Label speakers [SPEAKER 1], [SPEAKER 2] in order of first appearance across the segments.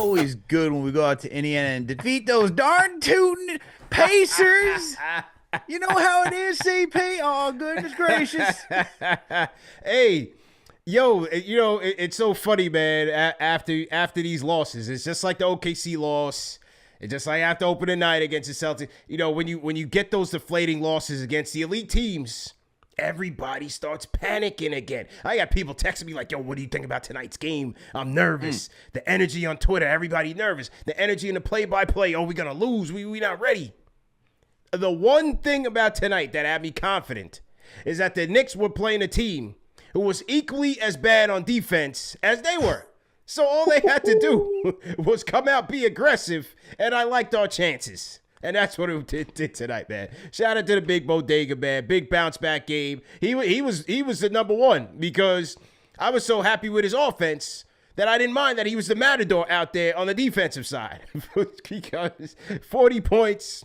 [SPEAKER 1] always good when we go out to Indiana and defeat those darn tootin' Pacers. You know how it is, CP. Oh, goodness gracious.
[SPEAKER 2] Hey, yo, it's so funny, man. After these losses, it's just like the OKC loss. It's just like after opening night against the Celtics. When you get those deflating losses against the elite teams, everybody starts panicking again. I got people texting me like, yo, what do you think about tonight's game? I'm nervous. The energy on Twitter, everybody nervous. The energy in the play-by-play, oh, we're going to lose. We not ready. The one thing about tonight that had me confident is that the Knicks were playing a team who was equally as bad on defense as they were. So all they had to do was come out, be aggressive, and I liked our chances. And that's what it did tonight, man. Shout out to the big bodega, man. Big bounce back game. He was the number one because I was so happy with his offense that I didn't mind that he was the matador out there on the defensive side. Because 40 points,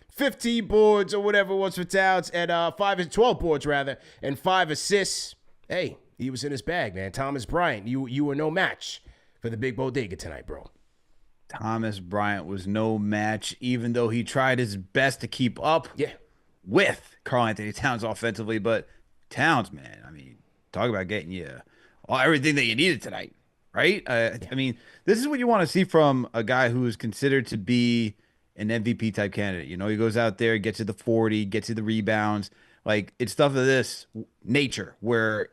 [SPEAKER 2] 15 boards or whatever it was for Towns, and 12 boards rather, and 5 assists. Hey, he was in his bag, man. Thomas Bryant, you were no match for the big bodega tonight, bro.
[SPEAKER 1] Thomas Bryant was no match, even though he tried his best to keep up with Karl Anthony Towns offensively. But Towns, man, I mean, talk about getting you everything that you needed tonight, right? I mean, this is what you want to see from a guy who is considered to be an MVP type candidate. You know, he goes out there, gets you the 40, gets you the rebounds. Like, it's stuff of this nature where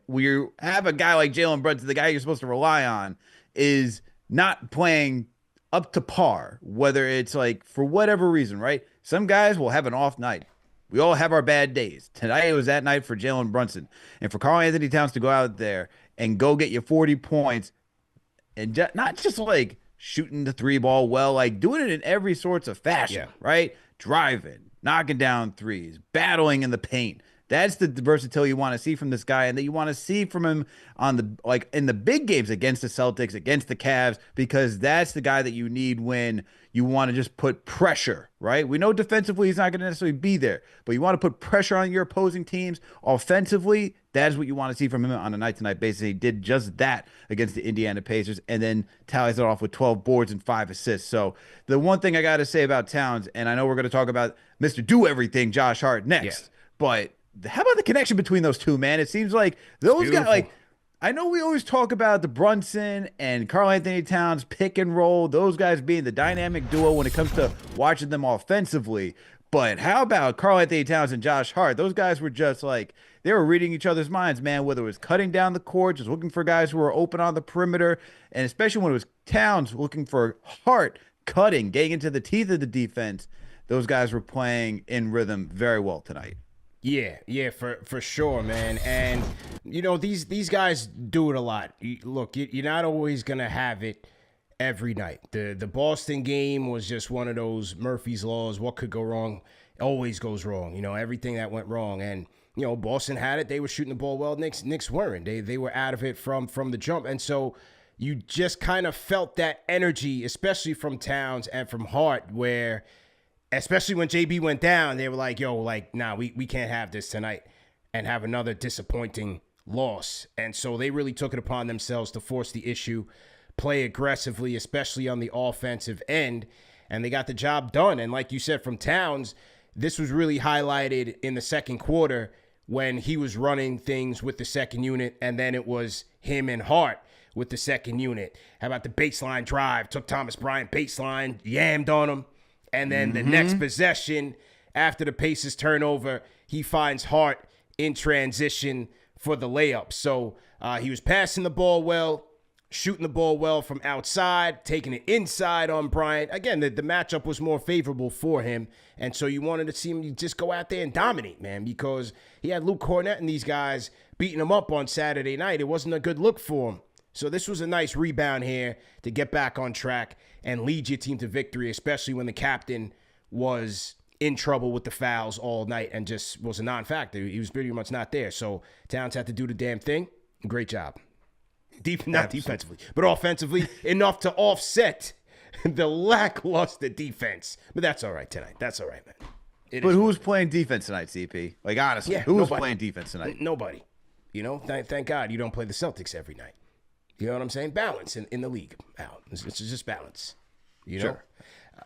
[SPEAKER 1] we have a guy like Jalen Brunson, the guy you're supposed to rely on, is not playing up to par, whether it's like for whatever reason, right? Some guys will have an off night. We all have our bad days. Tonight was that night for Jalen Brunson. And for Karl Anthony Towns to go out there and go get you 40 points and not just like shooting the three ball well, like doing it in every sorts of fashion, right? Driving, knocking down threes, battling in the paint. That's the versatility you want to see from this guy, and that you want to see from him on in the big games against the Celtics, against the Cavs, because that's the guy that you need when you want to just put pressure, right? We know defensively he's not going to necessarily be there, but you want to put pressure on your opposing teams. Offensively, that is what you want to see from him on a night-to-night basis. He did just that against the Indiana Pacers, and then tallies it off with 12 boards and 5 assists. So the one thing I got to say about Towns, and I know we're going to talk about Mr. Do-Everything, Josh Hart, next, but how about the connection between those two, man? It seems like those guys, like, I know we always talk about the Brunson and Karl Anthony Towns pick and roll, those guys being the dynamic duo when it comes to watching them offensively. But how about Karl Anthony Towns and Josh Hart? Those guys were just like, they were reading each other's minds, man, whether it was cutting down the court, just looking for guys who were open on the perimeter, and especially when it was Towns looking for Hart cutting, getting into the teeth of the defense. Those guys were playing in rhythm very well tonight.
[SPEAKER 2] Yeah, for sure, man. And, these guys do it a lot. Look, you're not always going to have it every night. The Boston game was just one of those Murphy's Laws. What could go wrong always goes wrong. Everything that went wrong. And, Boston had it. They were shooting the ball well. Knicks weren't. They were out of it from the jump. And so you just kind of felt that energy, especially from Towns and from Hart, where – especially when JB went down, they were like, yo, like, nah, we can't have this tonight and have another disappointing loss. And so they really took it upon themselves to force the issue, play aggressively, especially on the offensive end, and they got the job done. And like you said, from Towns, this was really highlighted in the second quarter when he was running things with the second unit, and then it was him and Hart with the second unit. How about the baseline drive? Took Thomas Bryant baseline, yammed on him. And then the next possession, after the Pacers turnover, he finds Hart in transition for the layup. So he was passing the ball well, shooting the ball well from outside, taking it inside on Bryant. Again, the matchup was more favorable for him. And so you wanted to see him just go out there and dominate, man, because he had Luke Cornett and these guys beating him up on Saturday night. It wasn't a good look for him. So this was a nice rebound here to get back on track and lead your team to victory, especially when the captain was in trouble with the fouls all night and just was a non-factor. He was pretty much not there. So Towns had to do the damn thing. Great job. Not defensively, but offensively, enough to offset the lackluster defense. But that's all right tonight. That's all right, man.
[SPEAKER 1] But who was playing defense tonight, CP? Like, honestly, who was playing defense tonight?
[SPEAKER 2] Nobody. Thank God you don't play the Celtics every night. You know what I'm saying? Balance in the league. It's just balance. You know?
[SPEAKER 1] Sure.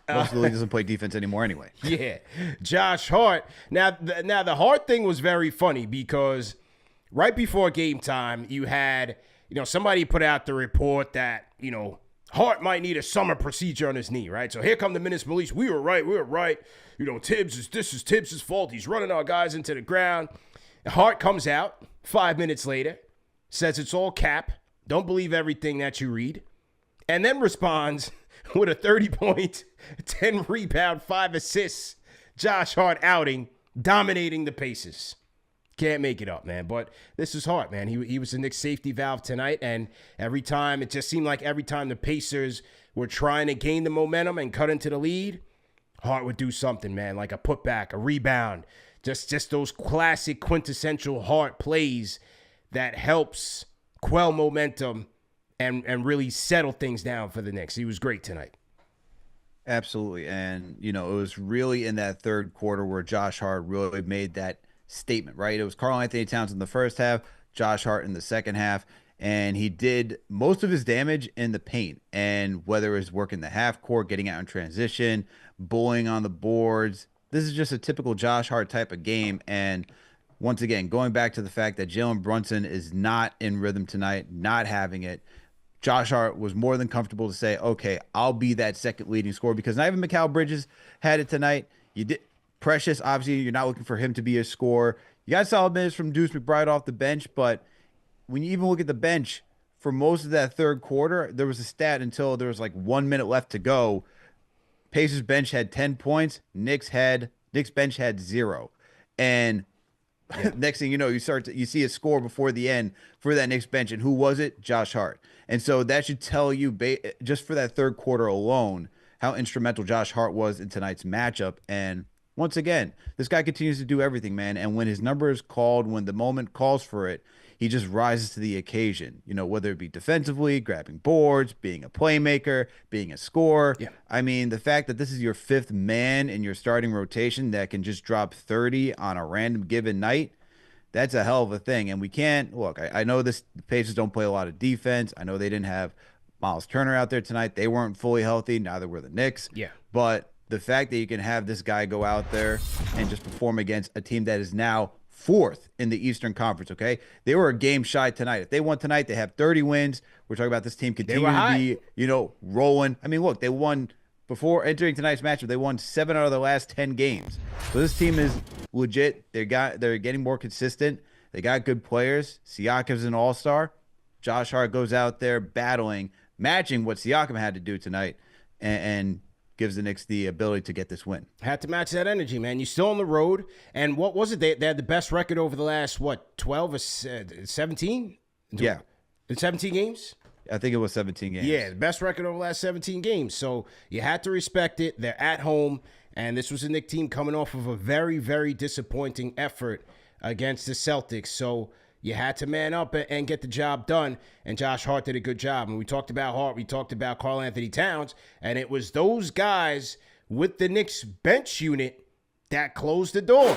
[SPEAKER 1] Most of the league doesn't play defense anymore anyway.
[SPEAKER 2] Yeah. Josh Hart. Now the Hart thing was very funny because right before game time, you had, somebody put out the report that, Hart might need a summer procedure on his knee, right? So here come the Minutes Police. We were right. This is Tibbs' fault. He's running our guys into the ground. Hart comes out 5 minutes later, says it's all cap. Don't believe everything that you read. And then responds with a 30-point, 10-rebound, 5 assists Josh Hart outing, dominating the Pacers. Can't make it up, man. But this is Hart, man. He was the Knicks safety valve tonight, and it just seemed like every time the Pacers were trying to gain the momentum and cut into the lead, Hart would do something, man, like a putback, a rebound, just those classic quintessential Hart plays that helps quell momentum and really settle things down for the Knicks. He was great tonight.
[SPEAKER 1] Absolutely. And, it was really in that third quarter where Josh Hart really made that statement, right? It was Karl Anthony Towns in the first half, Josh Hart in the second half, and he did most of his damage in the paint. And whether it was working the half court, getting out in transition, bullying on the boards, this is just a typical Josh Hart type of game. And once again, going back to the fact that Jalen Brunson is not in rhythm tonight, not having it, Josh Hart was more than comfortable to say, okay, I'll be that second leading scorer, because not even Mikal Bridges had it tonight. You did. Precious, obviously, you're not looking for him to be a scorer. You got solid minutes from Deuce McBride off the bench, but when you even look at the bench, for most of that third quarter, there was a stat until there was like 1 minute left to go. Pacers bench had 10 points. Knicks bench had 0. And next thing you know, you see a score before the end for that Knicks bench. And who was it? Josh Hart. And so that should tell you, just for that third quarter alone, how instrumental Josh Hart was in tonight's matchup. And once again, this guy continues to do everything, man. And when his number is called, when the moment calls for it, he just rises to the occasion, whether it be defensively, grabbing boards, being a playmaker, being a scorer. Yeah. I mean, the fact that this is your fifth man in your starting rotation that can just drop 30 on a random given night, that's a hell of a thing. And we can't, look, I know the Pacers don't play a lot of defense. I know they didn't have Miles Turner out there tonight. They weren't fully healthy. Neither were the Knicks. Yeah. But the fact that you can have this guy go out there and just perform against a team that is now 4th in the Eastern Conference, okay? They were a game shy tonight. If they won tonight, they have 30 wins. We're talking about this team continuing to be, rolling. I mean, look, they won before entering tonight's matchup. They won 7 out of the last 10 games. So this team is legit. They're getting more consistent. They got good players. Siakam's an all-star. Josh Hart goes out there battling, matching what Siakam had to do tonight, and gives the Knicks the ability to get this win.
[SPEAKER 2] Had to match that energy, man. You're still on the road. And what was it? They had the best record over the last, 12 or 17?
[SPEAKER 1] Yeah.
[SPEAKER 2] 17 games?
[SPEAKER 1] I think it was 17 games.
[SPEAKER 2] Yeah, the best record over the last 17 games. So you had to respect it. They're at home. And this was a Knicks team coming off of a very, very disappointing effort against the Celtics. So you had to man up and get the job done, and Josh Hart did a good job. And we talked about Hart, we talked about Karl Anthony Towns, and it was those guys with the Knicks bench unit that closed the door.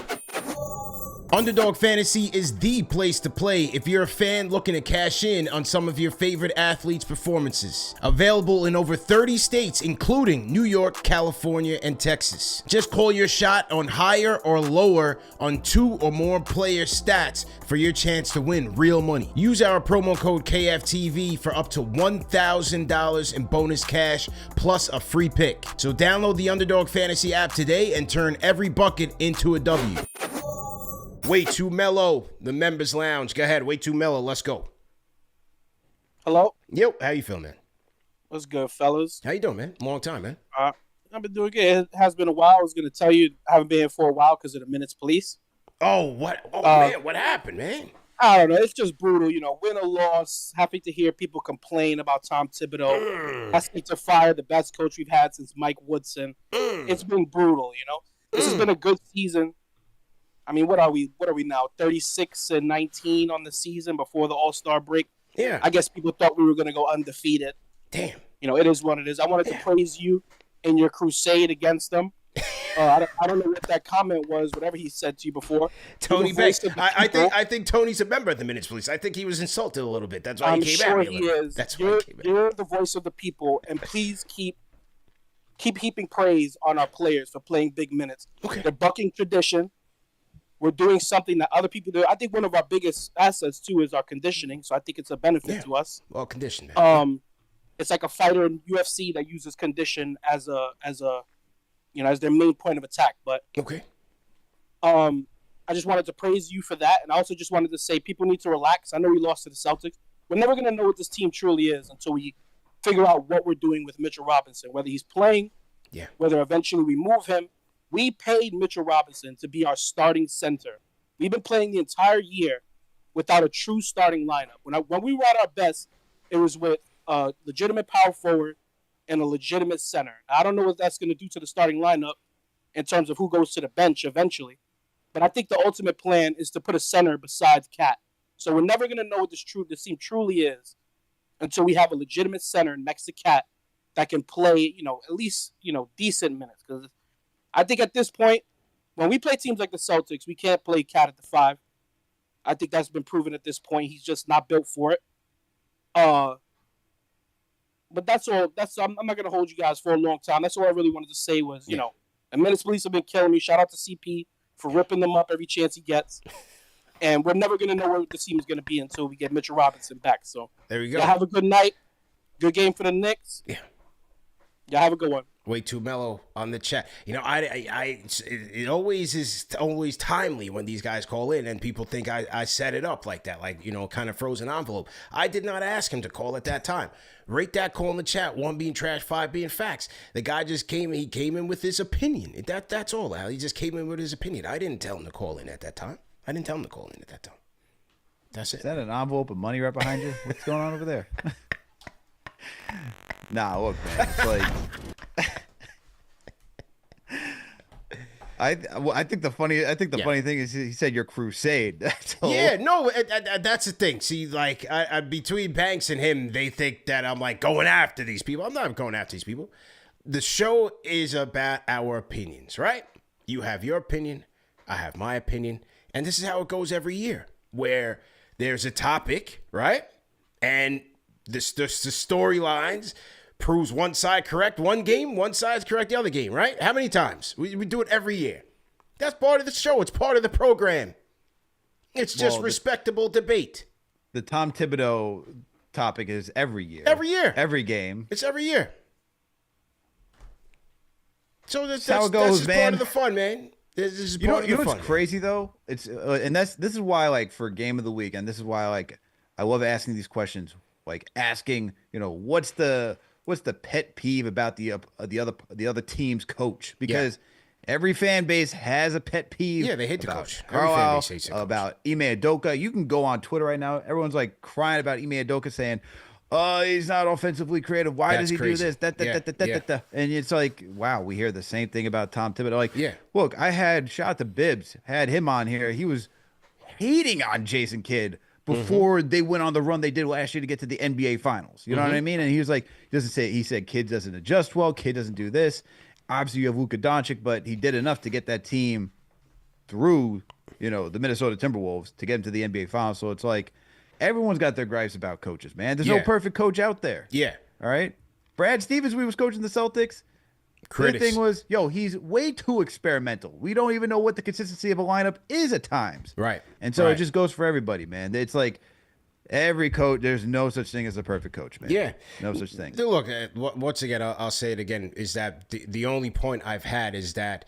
[SPEAKER 2] Underdog Fantasy is the place to play if you're a fan looking to cash in on some of your favorite athletes' performances. Available in over 30 states, including New York, California, and Texas. Just call your shot on higher or lower on 2 or more player stats for your chance to win real money. Use our promo code KFTV for up to $1,000 in bonus cash plus a free pick. So download the Underdog Fantasy app today and turn every bucket into a W. Way Too Mellow, the members lounge. Go ahead, Way Too Mellow. Let's go.
[SPEAKER 3] Hello.
[SPEAKER 2] Yo, how you feeling, man?
[SPEAKER 3] What's good, fellas?
[SPEAKER 2] How you doing, man? Long time, man.
[SPEAKER 3] I've been doing good. It has been a while. I was going to tell you I haven't been here for a while because of the Minutes Police.
[SPEAKER 2] Oh, what? Oh, man, what happened, man?
[SPEAKER 3] I don't know. It's just brutal, win or loss. Happy to hear people complain about Tom Thibodeau. Asking to fire the best coach we've had since Mike Woodson. It's been brutal, This has been a good season. I mean, what are we now? 36-19 on the season before the All-Star break.
[SPEAKER 2] Yeah.
[SPEAKER 3] I guess people thought we were going to go undefeated.
[SPEAKER 2] Damn.
[SPEAKER 3] It is what it is. I wanted to praise you in your crusade against them. I don't know what that comment was, whatever he said to you before.
[SPEAKER 2] Tony Banks. I think Tony's a member of the Minutes Police. I think he was insulted a little bit. That's why
[SPEAKER 3] I'm
[SPEAKER 2] he came
[SPEAKER 3] sure
[SPEAKER 2] at me.
[SPEAKER 3] he is.
[SPEAKER 2] That's why he came at me.
[SPEAKER 3] You're the voice of the people, and please keep heaping praise on our players for playing big minutes.
[SPEAKER 2] Okay.
[SPEAKER 3] They're bucking tradition. We're doing something that other people do. I think one of our biggest assets too is our conditioning. So I think it's a benefit to us.
[SPEAKER 2] Well conditioned.
[SPEAKER 3] It's like a fighter in UFC that uses condition as their main point of attack. But
[SPEAKER 2] okay.
[SPEAKER 3] I just wanted to praise you for that, and I also just wanted to say people need to relax. I know we lost to the Celtics. We're never gonna know what this team truly is until we figure out what we're doing with Mitchell Robinson, whether he's playing, whether eventually we move him. We paid Mitchell Robinson to be our starting center. We've been playing the entire year without a true starting lineup. When we were at our best, it was with a legitimate power forward and a legitimate center. I don't know what that's going to do to the starting lineup in terms of who goes to the bench eventually. But I think the ultimate plan is to put a center besides Cat. So we're never going to know what this team truly is until we have a legitimate center next to Cat that can play, at least, decent minutes. Because I think at this point, when we play teams like the Celtics, we can't play Cat at the 5. I think that's been proven at this point. He's just not built for it. But that's all. I'm not going to hold you guys for a long time. That's all I really wanted to say was, the Minutes Police have been killing me. Shout out to CP for ripping them up every chance he gets. And we're never going to know where the team is going to be until we get Mitchell Robinson back. So
[SPEAKER 2] there we go.
[SPEAKER 3] Y'all have a good night. Good game for the Knicks.
[SPEAKER 2] Yeah.
[SPEAKER 3] Y'all have a good one.
[SPEAKER 2] Way too mellow on the chat. It always is timely when these guys call in and people think I set it up like that, like, kind of frozen envelope. I did not ask him to call at that time. Rate that call in the chat. 1 being trash, 5 being facts. The guy just came in with his opinion. That's all, Al. He just came in with his opinion. I didn't tell him to call in at that time. That's it.
[SPEAKER 1] Is that an envelope of money right behind you? What's going on over there? Nah, look, man. It's like I think the funny thing is he said your crusade. So,
[SPEAKER 2] that's the thing. See, like between Banks and him, they think that I'm like going after these people. I'm not going after these people. The show is about our opinions, right? You have your opinion, I have my opinion, and this is how it goes every year, where there's a topic, right? And the storylines proves one side correct one game, one side's correct the other game, right? How many times? We do it every year. That's part of the show. It's part of the program. It's just respectable debate.
[SPEAKER 1] The Tom Thibodeau topic is every year.
[SPEAKER 2] Every year.
[SPEAKER 1] Every game.
[SPEAKER 2] It's every year. So that's
[SPEAKER 1] how it goes,
[SPEAKER 2] just
[SPEAKER 1] man.
[SPEAKER 2] Part of the fun, man. This is part of the fun.
[SPEAKER 1] What's crazy though? It's this is why, like, for game of the week, and this is why, like, I love asking these questions. Like asking, what's the pet peeve about the other team's coach? Because every fan base has a pet peeve.
[SPEAKER 2] Yeah, they hate the coach.
[SPEAKER 1] Karl, about Ime Udoka. You can go on Twitter right now. Everyone's like crying about Ime Udoka, saying, "Oh, he's not offensively creative. Why does he do this?" And it's like, wow, we hear the same thing about Tom Thibodeau. Like, look, shout out to Bibbs, had him on here. He was hating on Jason Kidd before they went on the run they did last year to get to the NBA Finals. You know what I mean? And he was like, he said Kidd doesn't adjust well. Kidd doesn't do this. Obviously, you have Luka Doncic, but he did enough to get that team through, the Minnesota Timberwolves to get him to the NBA Finals. So it's like everyone's got their gripes about coaches, man. There's no perfect coach out there.
[SPEAKER 2] Yeah.
[SPEAKER 1] All right? Brad Stevens, we was coaching the Celtics. The thing was, he's way too experimental. We don't even know what the consistency of a lineup is at times.
[SPEAKER 2] Right.
[SPEAKER 1] And so it just goes for everybody, man. It's like every coach, there's no such thing as a perfect coach, man.
[SPEAKER 2] Yeah.
[SPEAKER 1] No such thing.
[SPEAKER 2] Look, once again, I'll say it again, is that the only point I've had is that,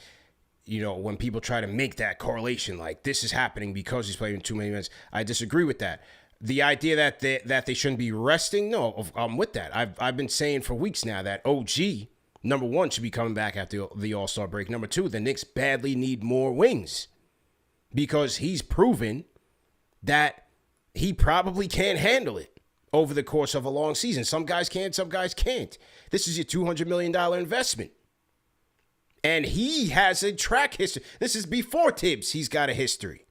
[SPEAKER 2] when people try to make that correlation, like this is happening because he's playing too many minutes, I disagree with that. The idea that they shouldn't be resting, no, I'm with that. I've been saying for weeks now that OG, number one, should be coming back after the All-Star break. Number two, the Knicks badly need more wings because he's proven that he probably can't handle it over the course of a long season. Some guys can, some guys can't. This is your $200 million investment. And he has a track history. This is before Tibbs. He's got a history,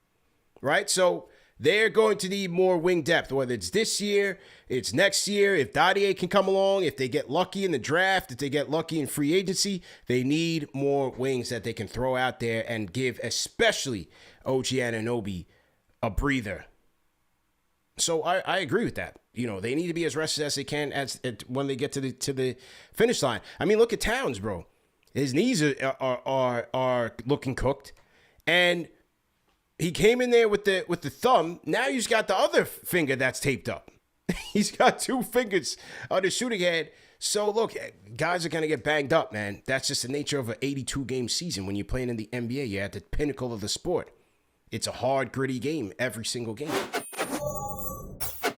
[SPEAKER 2] right? So they're going to need more wing depth, whether it's this year, it's next year. If Dadier can come along, if they get lucky in the draft, if they get lucky in free agency, they need more wings that they can throw out there and give, especially OG Anunoby, a breather. So I agree with that. You know, they need to be as rested as they can when they get to the finish line. I mean, look at Towns, bro. His knees are looking cooked, and he came in there with the thumb. Now he's got the other finger that's taped up. He's got 2 fingers on his shooting hand. So look, guys are gonna get banged up, man. That's just the nature of an 82-game season. When you're playing in the NBA, you're at the pinnacle of the sport. It's a hard, gritty game every single game.